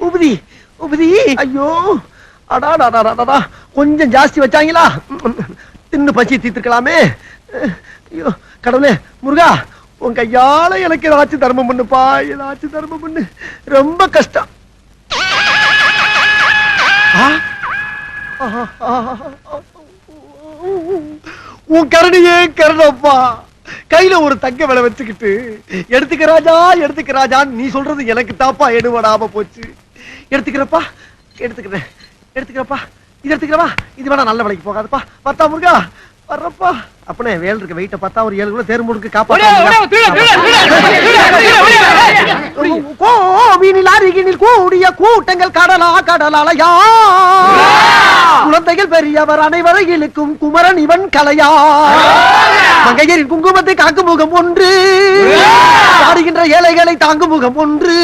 உபதி உபதி. ஐயோ அடாடாடாடா, கொஞ்சம் ஜாஸ்தி வச்சாங்களா? தின்னு பசி தீர்த்துக்கலாமே. ஐயோ கடவுளே, முருகா உன் கையால எனக்கு ஏதாச்சும் தர்மம் பண்ணுப்பா, ஏதாச்சும் தர்மம் பண்ணு, ரொம்ப கஷ்டம். உன் கருணையே கருணப்பா. கையில ஒரு தங்க விலை வச்சுக்கிட்டு எடுத்துக்க ராஜா எடுத்துக்க ராஜான்னு நீ சொல்றது எனக்கு தாப்பா எடுபடாம போச்சு. எடுத்துக்கிறப்பா, எடுத்துக்கிறேன், எடுத்துக்கிறப்பா. இது எடுத்துக்கிறவா, இது வேணா நல்ல விலைக்கு போகாதுப்பா. பார்த்தா முருகா வர்றப்பா. அப்பனே வேல் இருக்க வெயிட்ட பார்த்தா ஒரு 7 கிலோ தேர் முடுக்கு கோவினில் அருகினில் கூடிய கூட்டங்கள் கடலா கடலாலயா. குழந்தைகள் பெரியவர் அனைவரை இழுக்கும் குமரன் இவன் கலையா. மங்கையரின் குங்குமத்தை காக்கும் முகம் ஒன்று, ஆடுகின்ற ஏழைகளை தாங்கும் முகம் ஒன்று.